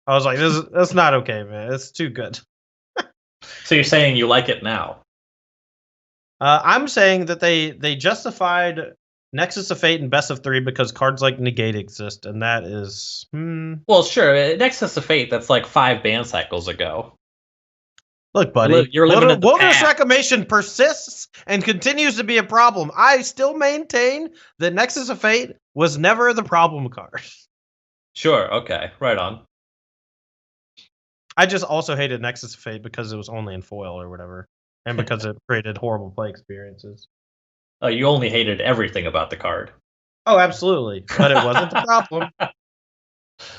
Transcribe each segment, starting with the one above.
I was like, that's not okay, man. It's too good. So you're saying you like it now? I'm saying that they justified Nexus of Fate and Best of 3 because cards like Negate exist, and that is Well, sure. Nexus of Fate, that's like 5 ban cycles ago. Look, buddy, You're living in the Wilderness past. Reclamation persists and continues to be a problem. I still maintain that Nexus of Fate was never the problem card. Sure. Okay. Right on. I just also hated Nexus of Fate because it was only in foil or whatever, and because it created horrible play experiences. You only hated everything about the card. Oh, absolutely, but it wasn't the problem.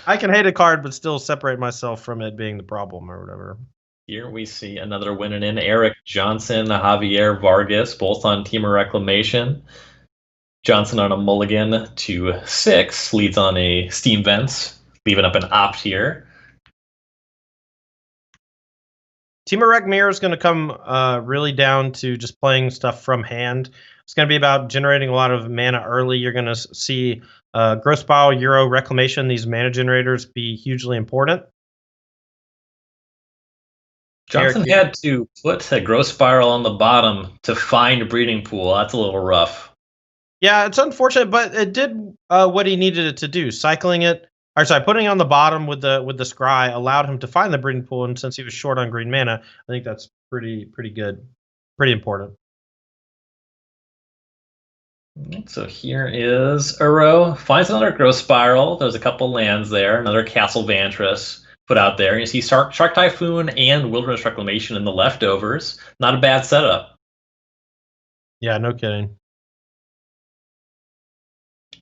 I can hate a card, but still separate myself from it being the problem or whatever. Here we see another winning in Eric Johnson, Javier Vargas, both on Team Reclamation. Johnson on a mulligan to 6, leads on a Steam Vents, leaving up an opt here. Team Rec Mirror is going to come really down to just playing stuff from hand. It's going to be about generating a lot of mana early. You're going to see Gross Pile, Euro, Reclamation, these mana generators be hugely important. Johnson had to put a Growth Spiral on the bottom to find a breeding pool. That's a little rough. Yeah, it's unfortunate, but it did what he needed it to do. Cycling it, or sorry, putting it on the bottom with the scry allowed him to find the breeding pool, and since he was short on green mana, I think that's pretty good, pretty important. So here is Uro, finds another Growth Spiral. There's a couple lands there, another Castle Vantress put out there. You see Shark Typhoon and Wilderness Reclamation in the leftovers. Not a bad setup. Yeah, no kidding.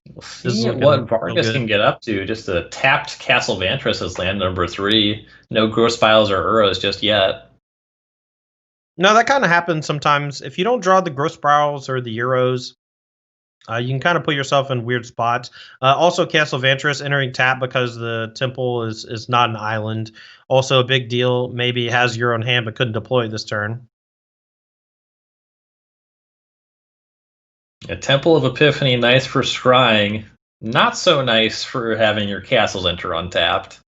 We'll see what Vargas can get up to. Just a tapped Castle Vantress as land number 3. No Growth Spirals or Uros just yet. No, that kind of happens sometimes. If you don't draw the Growth Spirals or the Euros, you can kind of put yourself in weird spots. Also, Castle Vantress entering tap because the temple is not an island. Also, a big deal. Maybe has your own hand but couldn't deploy this turn. A Temple of Epiphany, nice for scrying. Not so nice for having your castles enter untapped.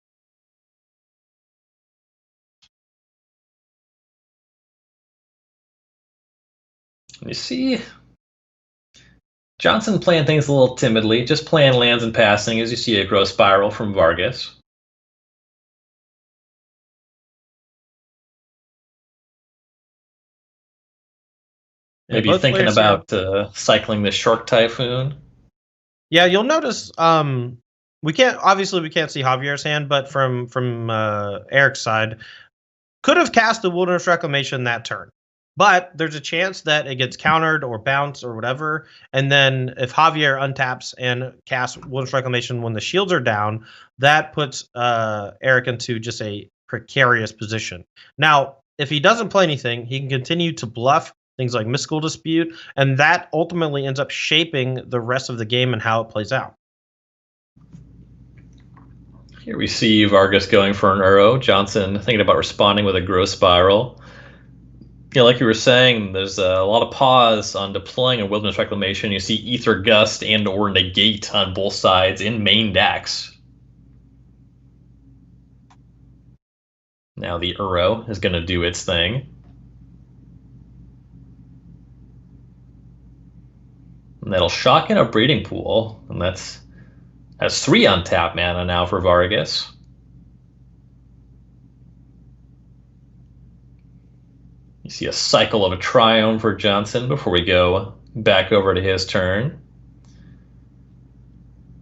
You see Johnson playing things a little timidly, just playing lands and passing as you see a Growth Spiral from Vargas. Maybe thinking about cycling the Shark Typhoon. Yeah, you'll notice we can't see Javier's hand, but from Eric's side, could have cast the Wilderness Reclamation that turn. But there's a chance that it gets countered or bounced or whatever. And then if Javier untaps and casts Wilderness Reclamation when the shields are down, that puts Eric into just a precarious position. Now, if he doesn't play anything, he can continue to bluff things like Mystical Dispute, and that ultimately ends up shaping the rest of the game and how it plays out. Here we see Vargas going for an Uro. Johnson thinking about responding with a Growth Spiral. Yeah, like you were saying, there's a lot of pause on deploying a Wilderness Reclamation. You see Ether Gust and or Negate on both sides in main decks. Now the Uro is going to do its thing. And that'll shock in a breeding pool, and that's 3 untapped mana now for Vargas. You see a cycle of a Triome for Johnson before we go back over to his turn.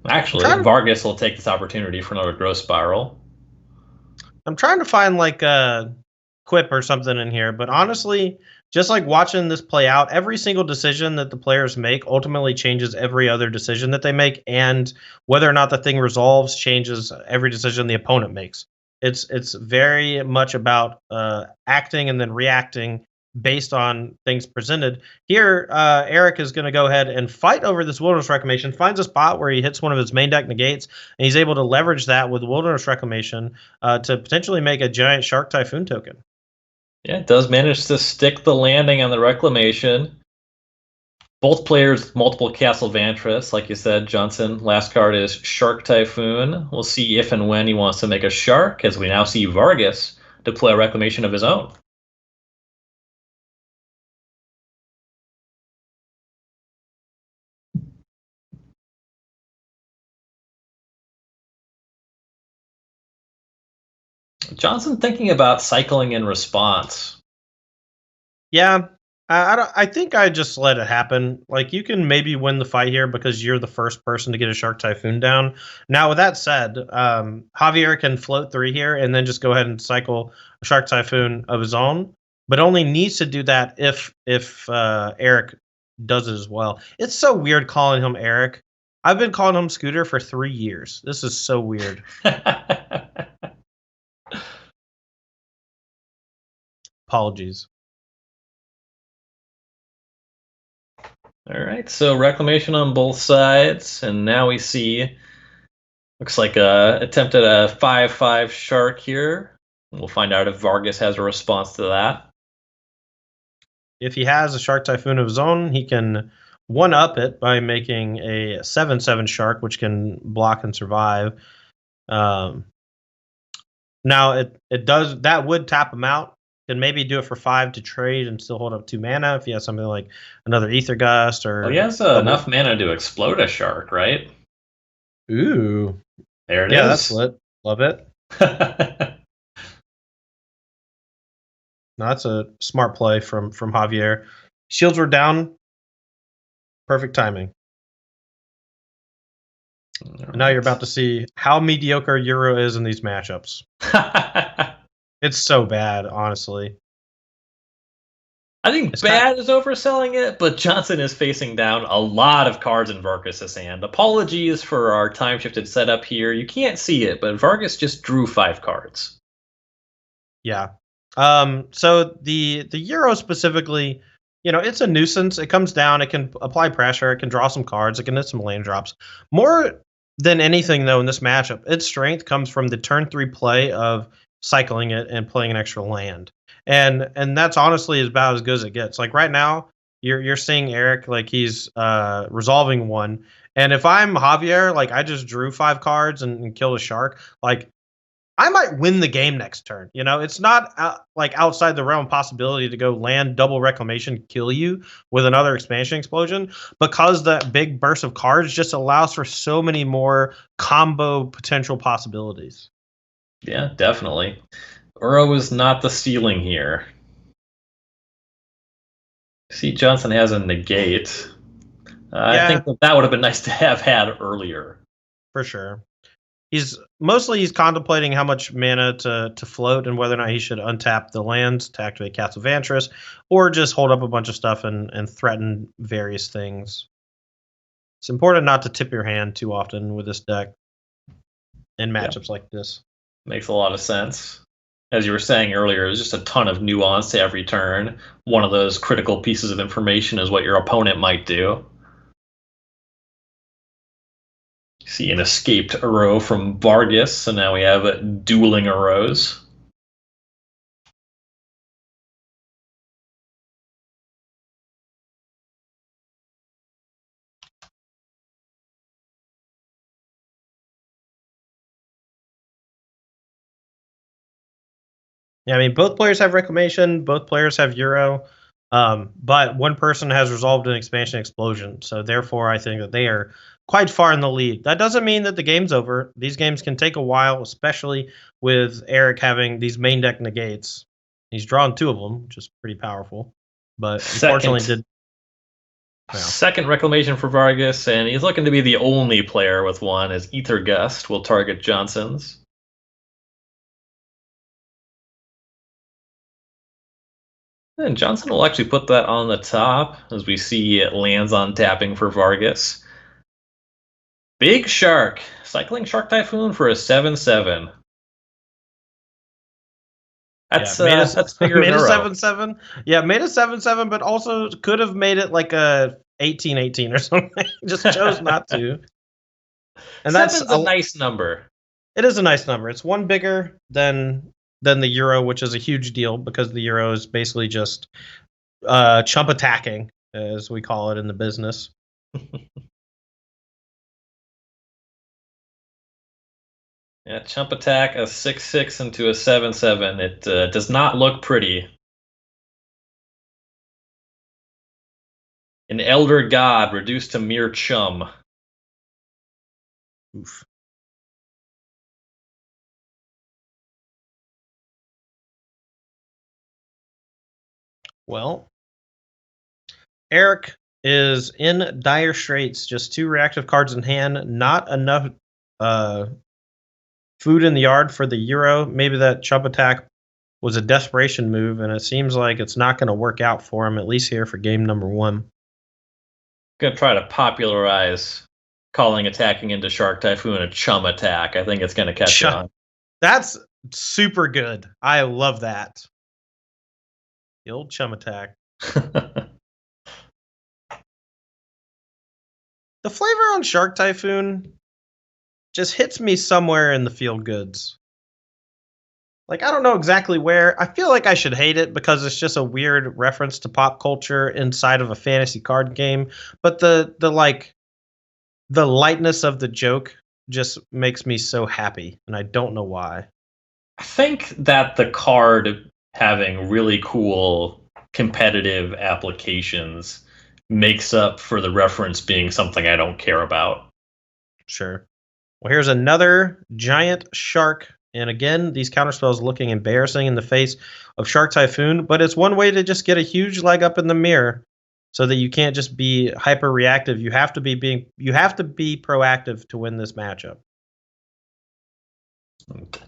Actually, Vargas will take this opportunity for another Growth Spiral. I'm trying to find like a quip or something in here, but honestly, just like watching this play out, every single decision that the players make ultimately changes every other decision that they make, and whether or not the thing resolves changes every decision the opponent makes. It's very much about acting and then reacting based on things presented. Here, Eric is going to go ahead and fight over this Wilderness Reclamation, finds a spot where he hits one of his main deck negates, and he's able to leverage that with Wilderness Reclamation to potentially make a giant Shark Typhoon token. Yeah, it does manage to stick the landing on the Reclamation. Both players with multiple Castle Vantress, like you said, Johnson. Last card is Shark Typhoon. We'll see if and when he wants to make a shark, as we now see Vargas deploy a reclamation of his own. Johnson thinking about cycling in response. Yeah, I think I just let it happen. Like, you can maybe win the fight here because you're the first person to get a Shark Typhoon down. Now, with that said, Javier can float 3 here and then just go ahead and cycle a Shark Typhoon of his own, but only needs to do that if Eric does it as well. It's so weird calling him Eric. I've been calling him Scooter for 3 years. This is so weird. Apologies. All right, so reclamation on both sides, and now we see, looks like a attempt at a 5/5 shark here. We'll find out if Vargas has a response to that. If he has a Shark Typhoon of his own, he can one-up it by making a 7/7 shark, which can block and survive. Now it does that would tap him out. Can maybe do it for 5 to trade and still hold up 2 mana if he has something like another Ether Gust or. Well, he has enough mana to explode a shark, right? Ooh, there it yeah, is. that's lit. Love it. No, that's a smart play from Javier. Shields were down. Perfect timing. And now you're about to see how mediocre Euro is in these matchups. It's so bad, honestly. I think it's bad is overselling it, but Johnson is facing down a lot of cards in Vargas' hand. Apologies for our time-shifted setup here. You can't see it, but Vargas just drew 5 cards. Yeah. So the Euro specifically, it's a nuisance. It comes down, it can apply pressure, it can draw some cards, it can hit some land drops. More than anything, though, in this matchup, its strength comes from the turn 3 play of cycling it and playing an extra land. And that's honestly about as good as it gets. Like right now, you're seeing Eric like he's resolving one. And if I'm Javier, like I just drew 5 cards and killed a shark, like I might win the game next turn. It's not like outside the realm of possibility to go land double reclamation, kill you with another expansion explosion, because that big burst of cards just allows for so many more combo potential possibilities. Yeah, definitely. Uro is not the ceiling here. See, Johnson has a negate. I think that would have been nice to have had earlier. For sure. He's contemplating how much mana to float and whether or not he should untap the lands to activate Castle Vantress or just hold up a bunch of stuff and threaten various things. It's important not to tip your hand too often with this deck in matchups like this. Makes a lot of sense. As you were saying earlier, there's just a ton of nuance to every turn. One of those critical pieces of information is what your opponent might do. See an escaped Uro from Vargas, so now we have dueling Uros. Yeah, I mean, both players have Reclamation, both players have Euro, but one person has resolved an expansion explosion. So therefore, I think that they are quite far in the lead. That doesn't mean that the game's over. These games can take a while, especially with Eric having these main deck negates. He's drawn 2 of them, which is pretty powerful. But unfortunately, Second reclamation for Vargas, and he's looking to be the only player with one, as Ether Gust will target Johnson's. And Johnson will actually put that on the top, as we see it lands on tapping for Vargas. Big Shark, cycling Shark Typhoon for a 7/7. That's bigger made than a Uro. 7/7. Yeah, made a 7/7, but also could have made it like a 18/18 or something. Just chose not to. And that's a nice number. It is a nice number. It's one bigger than the Euro, which is a huge deal because the Euro is basically just chump attacking as we call it in the business. Yeah, chump attack, a 6/6 into a 7/7. It does not look pretty. An elder god reduced to mere chum. Oof. Well, Eric is in dire straits. Just 2 reactive cards in hand. Not enough uh, food in the yard for the Euro. Maybe that chump attack was a desperation move, and it seems like it's not going to work out for him, at least here for game number 1. Gonna try to popularize calling attacking into Shark Typhoon a chum attack. I think it's gonna catch on. That's super good. I love that. The old chum attack. The flavor on Shark Typhoon just hits me somewhere in the feel goods. Like, I don't know exactly where. I feel like I should hate it because it's just a weird reference to pop culture inside of a fantasy card game. But the lightness of the joke just makes me so happy, and I don't know why. I think that the card having really cool competitive applications makes up for the reference being something I don't care about. Sure. Well, here's another giant shark. And again, these counterspells looking embarrassing in the face of Shark Typhoon, but it's one way to just get a huge leg up in the mirror so that you can't just be hyper reactive. You have to be proactive to win this matchup.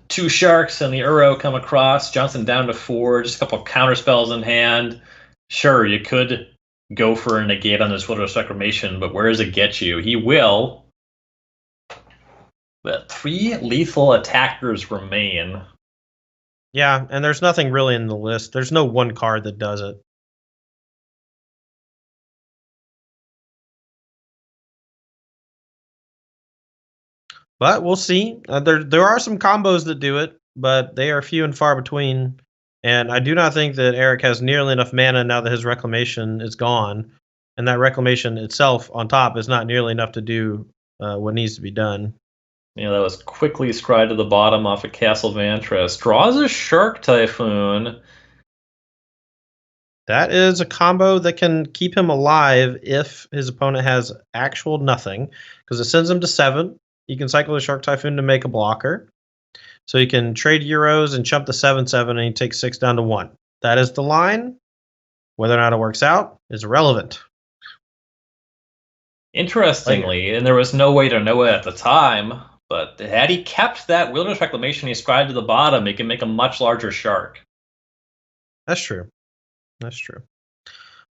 2 sharks and the Uro come across. Johnson down to 4, just a couple counterspells in hand. Sure, you could go for a negate on this Wilderness Reclamation, but where does it get you? He will. But 3 lethal attackers remain. Yeah, and there's nothing really in the list. There's no one card that does it. But we'll see. There are some combos that do it, but they are few and far between. And I do not think that Eric has nearly enough mana now that his Reclamation is gone. And that Reclamation itself on top is not nearly enough to do what needs to be done. That was quickly scried to the bottom off of Castle Vantress. Draws a Shark Typhoon. That is a combo that can keep him alive if his opponent has actual nothing, because it sends him to 7. You can cycle the Shark Typhoon to make a blocker. So you can trade Euros and chump the 7/7, and you take 6 down to 1. That is the line. Whether or not it works out is irrelevant. Interestingly, and there was no way to know it at the time, but had he kept that Wilderness Reclamation he scribed to the bottom, he can make a much larger shark. That's true.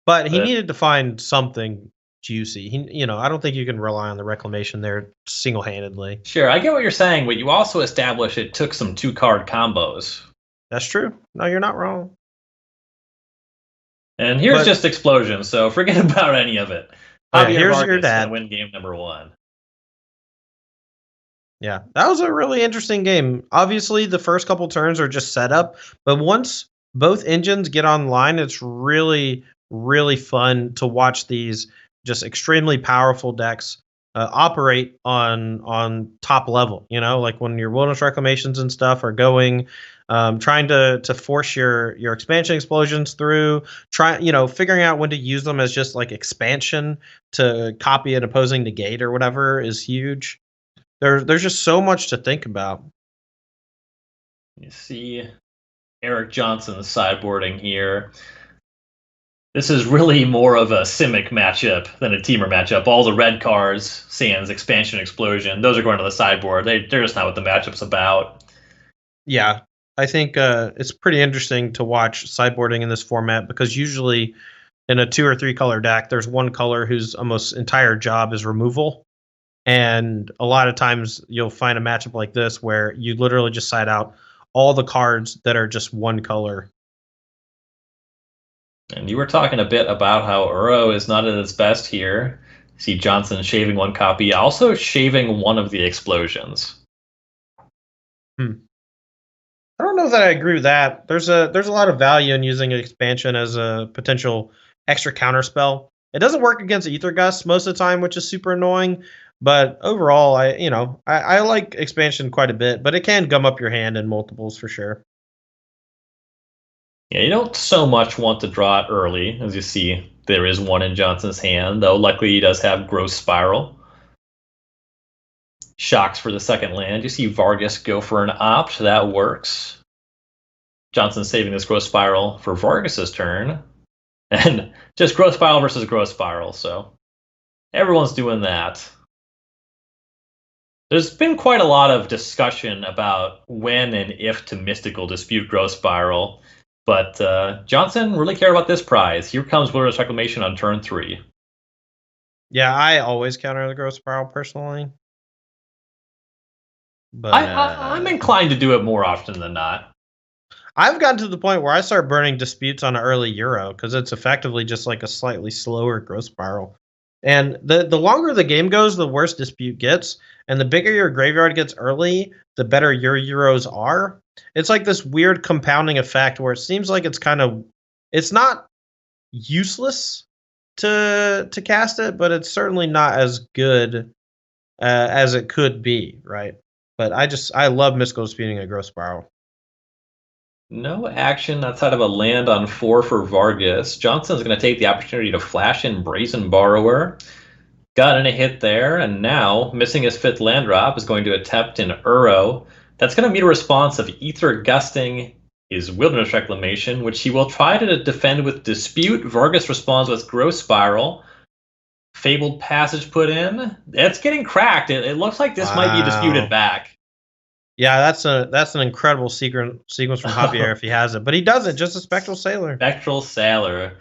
But he needed to find something juicy. I don't think you can rely on the Reclamation there single-handedly. Sure, I get what you're saying, but you also established it took some 2-card combos. That's true. No, you're not wrong. And here's just Explosion, so forget about any of it. Here's Vargas your dad. Gonna win game number 1. Yeah, that was a really interesting game. Obviously, the first couple turns are just setup, but once both engines get online, it's really, really fun to watch these just extremely powerful decks operate on top level. Like when your Wilderness Reclamations and stuff are going, trying to force your expansion explosions through, figuring out when to use them as just like expansion to copy an opposing negate or whatever is huge. There's just so much to think about. You see Eric Johnson sideboarding here. This is really more of a Simic matchup than a Teamer matchup. All the red cards, Sands, Expansion, Explosion, those are going to the sideboard. They're just not what the matchup's about. Yeah, I think it's pretty interesting to watch sideboarding in this format because usually in a 2 or 3 color deck, there's one color whose almost entire job is removal. And a lot of times you'll find a matchup like this where you literally just side out all the cards that are just one color. And you were talking a bit about how Uro is not at its best here. See Johnson shaving 1 copy, also shaving 1 of the explosions. I don't know that I agree with that. There's a lot of value in using an expansion as a potential extra counterspell. It doesn't work against Ether Gust most of the time, which is super annoying. But overall, I like expansion quite a bit, but it can gum up your hand in multiples for sure. Yeah, you don't so much want to draw it early, as you see there is one in Johnson's hand, though luckily he does have Gross Spiral. Shocks for the second land. You see Vargas go for an opt. That works. Johnson saving this Gross Spiral for Vargas's turn. And just Gross Spiral versus Gross Spiral, so everyone's doing that. There's been quite a lot of discussion about when and if to Mystical Dispute Gross Spiral, but Johnson really cared about this prize. Here comes Wilderness Reclamation on turn 3. Yeah, I always counter the Gross Spiral personally. But I'm inclined to do it more often than not. I've gotten to the point where I start burning disputes on an early Euro because it's effectively just like a slightly slower Gross Spiral. And the longer the game goes, the worse dispute gets. And the bigger your graveyard gets early, the better your Euros are. It's like this weird compounding effect where it seems like it's not useless to cast it, but it's certainly not as good as it could be, right? But I love Mystical Disputing a Gross Spiral. No action outside of a land on 4 for Vargas. Johnson's going to take the opportunity to flash in Brazen Borrower. Got in a hit there, and now, missing his 5th land drop, is going to attempt an Uro. That's going to meet a response of Ether Gusting his Wilderness Reclamation, which he will try to defend with Dispute. Vargas responds with Gross Spiral. Fabled Passage put in. It's getting cracked. It looks like this might be disputed back. Yeah, that's an incredible sequence from Javier if he has it. But he doesn't, just a Spectral Sailor. Spectral Sailor.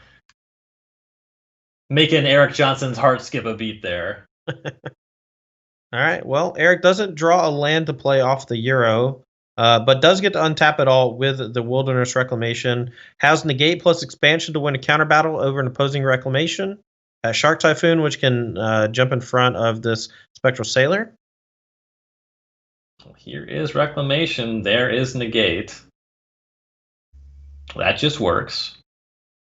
Making Eric Johnson's heart skip a beat there. All right, well, Eric doesn't draw a land to play off the Euro, but does get to untap it all with the Wilderness Reclamation. Has Negate plus Expansion to win a counter battle over an opposing Reclamation. Has Shark Typhoon, which can jump in front of this Spectral Sailor. Here is Reclamation. There is Negate. That just works.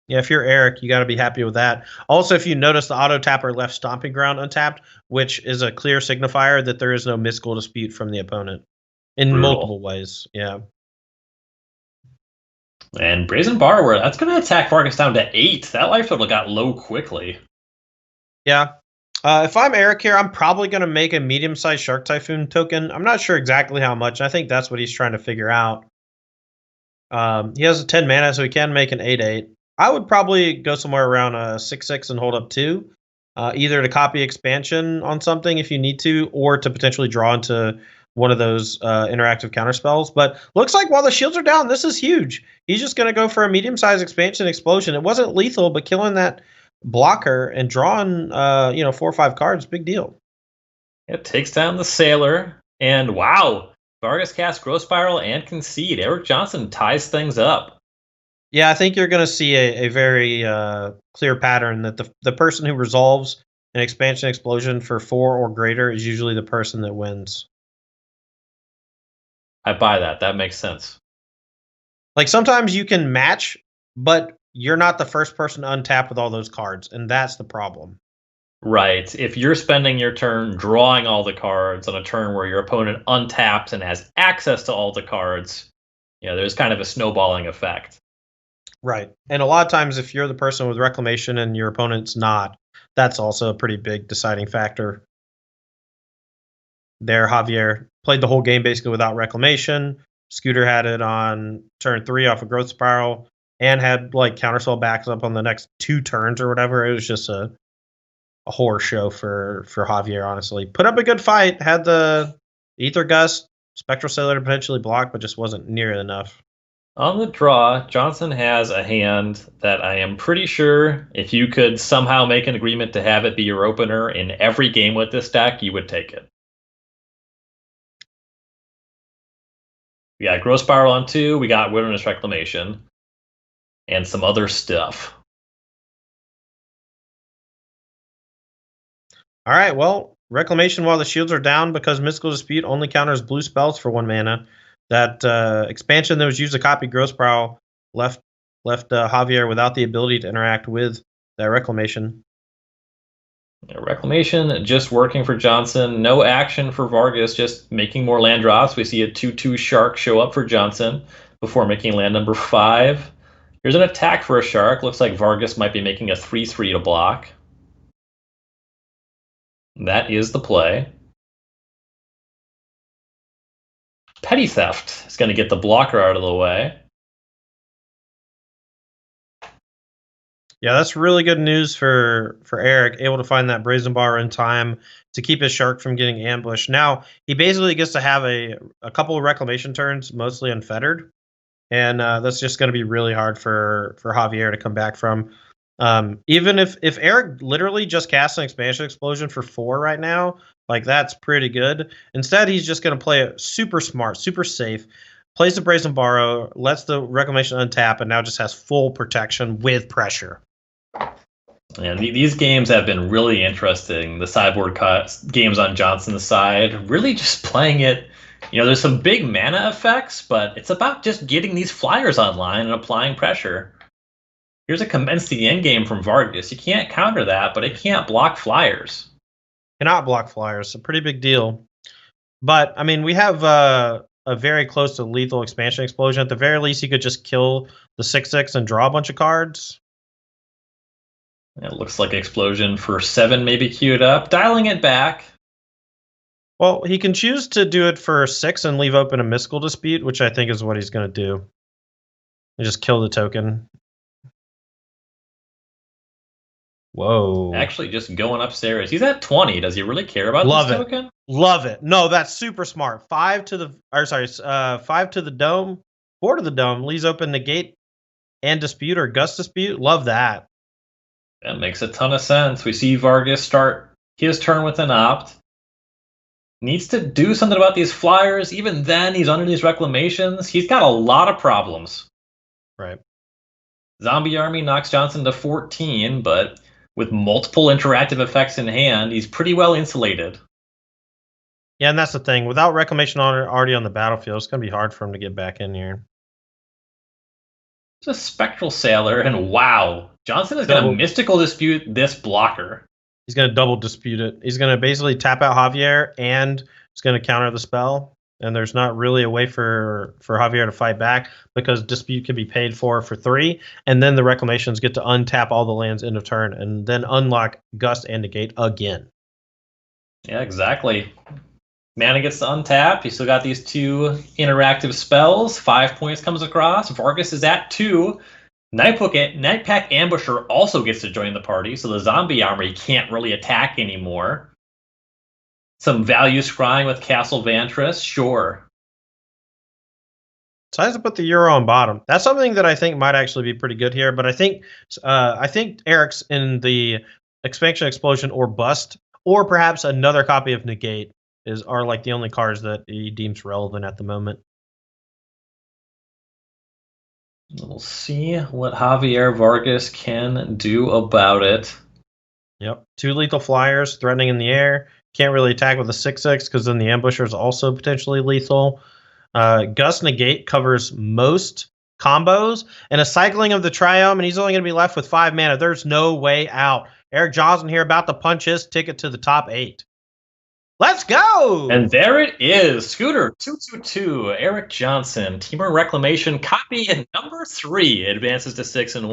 Yeah, if you're Eric, you got to be happy with that. Also, if you notice, the auto tapper left Stomping Ground untapped, which is a clear signifier that there is no Mystical Dispute from the opponent in multiple ways. Yeah. And Brazen Borrower, that's going to attack Vargas down to 8. That life total got low quickly. Yeah. If I'm Eric here, I'm probably going to make a medium-sized Shark Typhoon token. I'm not sure exactly how much. I think that's what he's trying to figure out. He has a 10 mana, so he can make an 8/8. I would probably go somewhere around a 6/6 and hold up 2. Either to copy expansion on something if you need to, or to potentially draw into one of those interactive counterspells. But looks like while the shields are down, this is huge. He's just going to go for a medium-sized expansion explosion. It wasn't lethal, but killing that blocker and drawing 4 or 5 cards, big deal. It takes down the Sailor, and wow, Vargas casts Gross Spiral and Concede. Eric Johnson ties things up. Yeah, I think you're going to see a very clear pattern that the person who resolves an expansion explosion for 4 or greater is usually the person that wins. I buy that. That makes sense. Like sometimes you can match, but you're not the first person to untap with all those cards, and that's the problem. Right. If you're spending your turn drawing all the cards on a turn where your opponent untaps and has access to all the cards, there's kind of a snowballing effect. Right. And a lot of times if you're the person with Reclamation and your opponent's not, that's also a pretty big deciding factor. There, Javier played the whole game basically without Reclamation. Scooter had it on turn 3 off a Growth Spiral and had like counterspell backs up on the next 2 turns or whatever. It was just a horror show for Javier, honestly. Put up a good fight, had the Ether Gust, Spectral Sailor to potentially block, but just wasn't near enough. On the draw, Johnson has a hand that I am pretty sure if you could somehow make an agreement to have it be your opener in every game with this deck, you would take it. We got Gross Spiral on 2, we got Wilderness Reclamation, and some other stuff. All right, well, Reclamation while the shields are down because Mystical Dispute only counters blue spells for 1 mana. That expansion that was used to copy Gross Spiral left Javier without the ability to interact with that Reclamation. Reclamation just working for Johnson. No action for Vargas, just making more land drops. We see a 2-2 Shark show up for Johnson before making land number 5. Here's an attack for a Shark. Looks like Vargas might be making a 3-3 to block. That is the play. Petty Theft is going to get the blocker out of the way. Yeah, that's really good news for Eric, able to find that Brazen Bar in time to keep his Shark from getting ambushed. Now, he basically gets to have a couple of Reclamation turns, mostly unfettered, and that's just going to be really hard for Javier to come back from. Even if Eric literally just casts an Expansion Explosion for 4 right now, like that's pretty good. Instead, he's just going to play it super smart, super safe, plays the Brazen Borrow, lets the Reclamation untap, and now just has full protection with pressure. And these games have been really interesting. The sideboard games on Johnson's side, really just playing it. There's some big mana effects, but it's about just getting these flyers online and applying pressure. Here's a Commence the Endgame from Vargas. You can't counter that, but it can't block flyers. Cannot block flyers. A pretty big deal. But, I mean, we have a very close to lethal Expansion Explosion. At the very least, he could just kill the 6/6 and draw a bunch of cards. It looks like Explosion for 7 maybe queued up. Dialing it back. Well, he can choose to do it for 6 and leave open a Mystical Dispute, which I think is what he's going to do. And just kill the token. Whoa. Actually, just going upstairs. He's at 20. Does he really care about this token? Love it. No, that's super smart. 5 to the dome, 4 to the dome, leaves open Negate and Dispute or Gust Dispute. Love that. That makes a ton of sense. We see Vargas start his turn with an opt. Needs to do something about these flyers. Even then, he's under these reclamations. He's got a lot of problems. Right. Zombie Army knocks Johnson to 14, but with multiple interactive effects in hand, he's pretty well insulated. Yeah, and that's the thing. Without Reclamation already on the battlefield, it's going to be hard for him to get back in here. It's a Spectral Sailor, and wow, Johnson is going to Mystical Dispute this blocker. He's going to double dispute it. He's going to basically tap out Javier, and he's going to counter the spell. And there's not really a way for Javier to fight back because Dispute can be paid for 3, and then the Reclamations get to untap all the lands end of turn, and then unlock Gust and Negate again. Yeah, exactly. Mana gets to untap. You still got these 2 interactive spells. 5 points comes across. Vargas is at 2. Nightpack Ambusher also gets to join the party, so the Zombie Army can't really attack anymore. Some value scrying with Castle Vantress, sure. So I have to put the Euro on bottom. That's something that I think might actually be pretty good here, but I think Eric's in the Expansion Explosion or Bust, or perhaps another copy of Negate are like the only cards that he deems relevant at the moment. We'll see what Javier Vargas can do about it. Yep. 2 lethal flyers threatening in the air. Can't really attack with a 6/6 because then the Ambusher is also potentially lethal. Gust Negate covers most combos, and a cycling of the Triome, and he's only going to be left with 5 mana. There's no way out. Eric Johnson here about to punch his ticket to the top 8. Let's go! And there it is. Scooter 222, Eric Johnson, Temur Reclamation, copy and number 3 advances to 6-1.